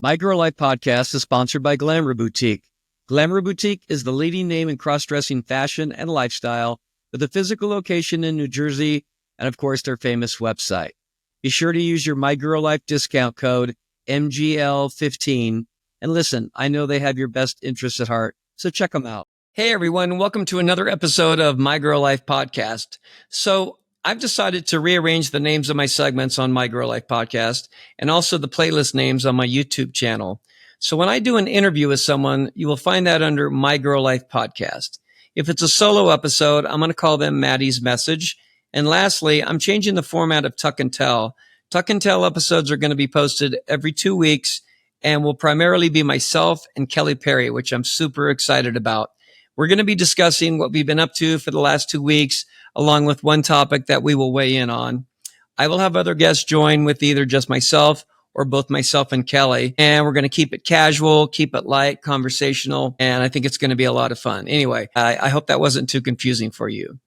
My Girl Life podcast is sponsored by Glamour Boutique. Glamour Boutique is the leading name in cross-dressing fashion and lifestyle with a physical location in New Jersey and, of course, their famous website. Be sure to use your My Girl Life discount code MGL15. And listen, I know they have your best interests at heart, so check them out. Hey, everyone. Welcome to another episode of My Girl Life podcast. So I've decided to rearrange the names of my segments on My Girl Life podcast and also the playlist names on my YouTube channel. So when I do an interview with someone, you will find that under My Girl Life podcast. If it's a solo episode, I'm going to call them Maddie's Message. And lastly, I'm changing the format of Tuck and Tell. Tuck and Tell episodes are going to be posted every 2 weeks and will primarily be myself and Kelly Perry, which I'm super excited about. We're going to be discussing what we've been up to for the last 2 weeks, along with one topic that we will weigh in on. I will have other guests join with either just myself or both myself and Kelly. And we're going to keep it casual, keep it light, conversational. And I think it's going to be a lot of fun. Anyway, I hope that wasn't too confusing for you.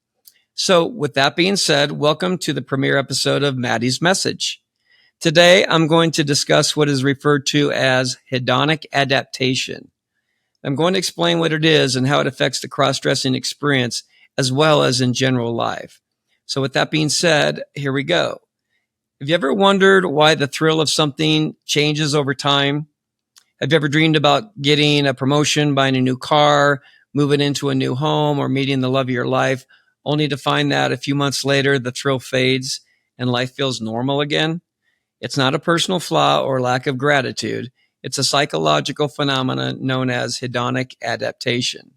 So with that being said, welcome to the premiere episode of Maddie's Message. Today, I'm going to discuss what is referred to as hedonic adaptation. I'm going to explain what it is and how it affects the cross-dressing experience as well as in general life. So with that being said, here we go. Have you ever wondered why the thrill of something changes over time? Have you ever dreamed about getting a promotion, buying a new car, moving into a new home, or meeting the love of your life, only to find that a few months later, the thrill fades and life feels normal again? It's not a personal flaw or lack of gratitude. It's a psychological phenomenon known as hedonic adaptation.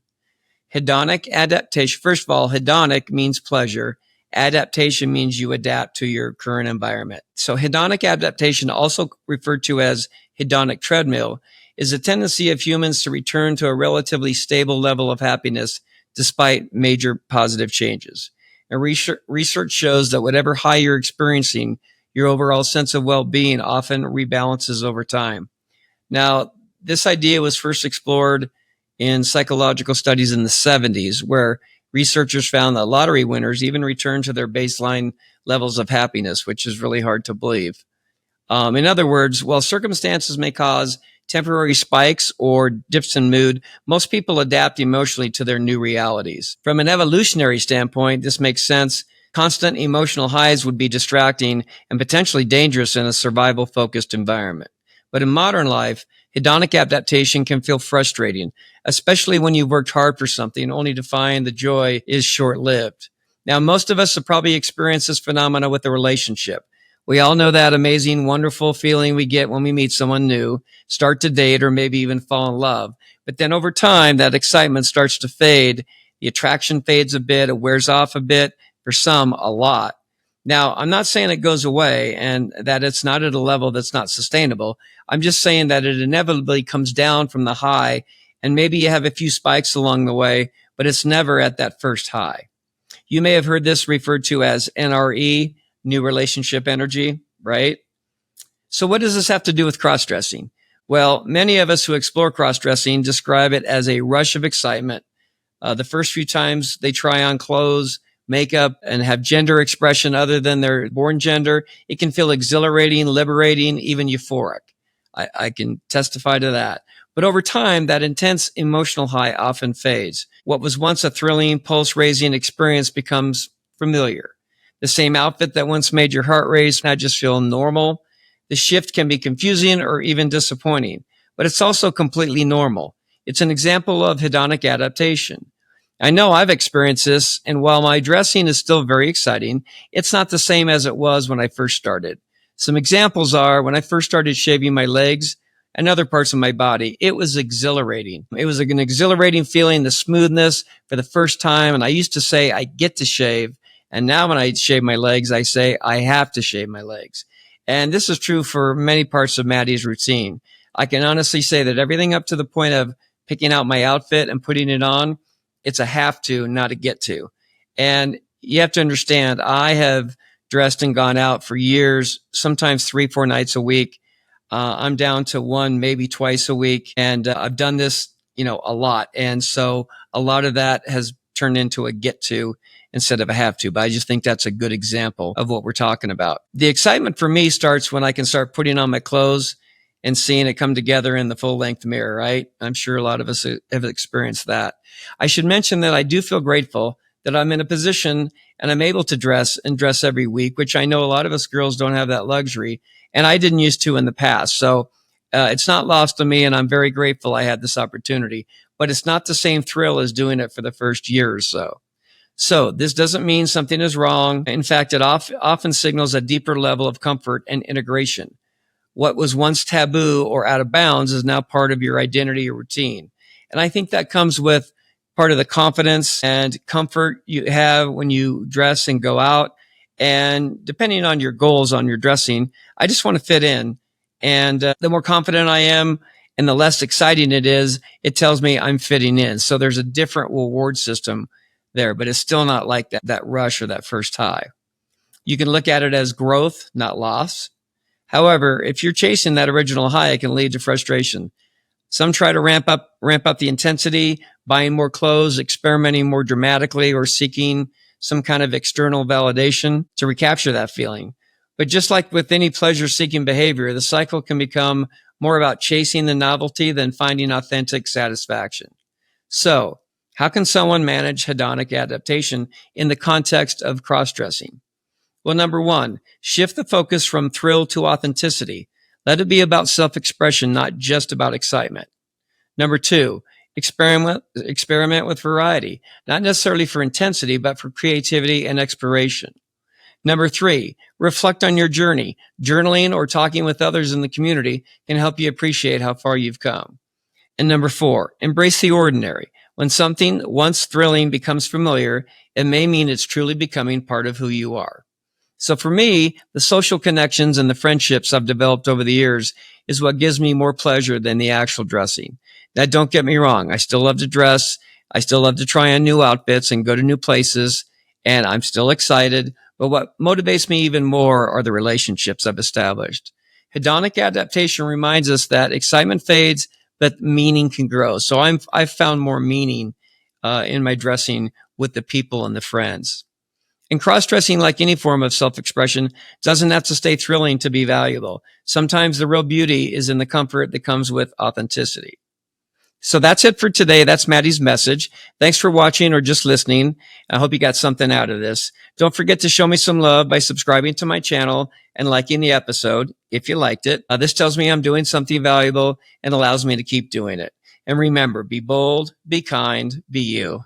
Hedonic adaptation, first of all, hedonic means pleasure. Adaptation means you adapt to your current environment. So hedonic adaptation, also referred to as hedonic treadmill, is a tendency of humans to return to a relatively stable level of happiness despite major positive changes. And research shows that whatever high you're experiencing, your overall sense of well-being often rebalances over time. Now, this idea was first explored in psychological studies in the 70s, where researchers found that lottery winners even returned to their baseline levels of happiness, which is really hard to believe. In other words, while circumstances may cause temporary spikes or dips in mood, most people adapt emotionally to their new realities. From an evolutionary standpoint, this makes sense. Constant emotional highs would be distracting and potentially dangerous in a survival-focused environment. But in modern life, hedonic adaptation can feel frustrating, especially when you've worked hard for something only to find the joy is short-lived. Now, most of us have probably experienced this phenomena with a relationship. We all know that amazing, wonderful feeling we get when we meet someone new, start to date, or maybe even fall in love. But then over time, that excitement starts to fade. The attraction fades a bit, it wears off a bit, for some, a lot. Now, I'm not saying it goes away and that it's not at a level that's not sustainable. I'm just saying that it inevitably comes down from the high, and maybe you have a few spikes along the way, but it's never at that first high. You may have heard this referred to as NRE, new relationship energy, right? So what does this have to do with cross-dressing? Well, many of us who explore cross-dressing describe it as a rush of excitement. The first few times they try on clothes, makeup, and have gender expression other than their born gender, it can feel exhilarating, liberating, even euphoric. I can testify to that. But over time, that intense emotional high often fades. What was once a thrilling, pulse-raising experience becomes familiar. The same outfit that once made your heart race now just feel normal. The shift can be confusing or even disappointing, but it's also completely normal. It's an example of hedonic adaptation. I know I've experienced this, and while my dressing is still very exciting, it's not the same as it was when I first started. Some examples are when I first started shaving my legs and other parts of my body, it was exhilarating. It was an exhilarating feeling, the smoothness for the first time. And I used to say, I get to shave. And now when I shave my legs, I say, I have to shave my legs. And this is true for many parts of Maddie's routine. I can honestly say that everything up to the point of picking out my outfit and putting it on, it's a have to, not a get to. And you have to understand, I have dressed and gone out for years, sometimes 3-4 nights a week. I'm down to one, maybe twice a week. And I've done this, a lot. And so a lot of that has turned into a get to instead of a have to. But I just think that's a good example of what we're talking about. The excitement for me starts when I can start putting on my clothes and seeing it come together in the full length mirror, right? I'm sure a lot of us have experienced that. I should mention that I do feel grateful that I'm in a position and I'm able to dress every week, which I know a lot of us girls don't have that luxury. And I didn't used to in the past. So it's not lost on me. And I'm very grateful I had this opportunity, but it's not the same thrill as doing it for the first year or so. So this doesn't mean something is wrong. In fact, it often signals a deeper level of comfort and integration. What was once taboo or out of bounds is now part of your identity or routine. And I think that comes with part of the confidence and comfort you have when you dress and go out. And depending on your goals on your dressing, I just want to fit in. And the more confident I am and the less exciting it is, it tells me I'm fitting in. So there's a different reward system there, but it's still not like that rush or that first high. You can look at it as growth, not loss. However, if you're chasing that original high, it can lead to frustration. Some try to ramp up the intensity, buying more clothes, experimenting more dramatically, or seeking some kind of external validation to recapture that feeling. But just like with any pleasure-seeking behavior, the cycle can become more about chasing the novelty than finding authentic satisfaction. So, how can someone manage hedonic adaptation in the context of cross-dressing? Well, number one, shift the focus from thrill to authenticity. Let it be about self-expression, not just about excitement. Number two, experiment with variety, not necessarily for intensity, but for creativity and exploration. Number three, reflect on your journey. Journaling or talking with others in the community can help you appreciate how far you've come. And number four, embrace the ordinary. When something once thrilling becomes familiar, it may mean it's truly becoming part of who you are. So for me, the social connections and the friendships I've developed over the years is what gives me more pleasure than the actual dressing. Now, don't get me wrong. I still love to dress. I still love to try on new outfits and go to new places, and I'm still excited. But what motivates me even more are the relationships I've established. Hedonic adaptation reminds us that excitement fades, but meaning can grow. So I've found more meaning in my dressing with the people and the friends. And cross-dressing, like any form of self-expression, doesn't have to stay thrilling to be valuable. Sometimes the real beauty is in the comfort that comes with authenticity. So that's it for today. That's Maddie's message. Thanks for watching or just listening. I hope you got something out of this. Don't forget to show me some love by subscribing to my channel and liking the episode if you liked it. This tells me I'm doing something valuable and allows me to keep doing it. And remember, be bold, be kind, be you.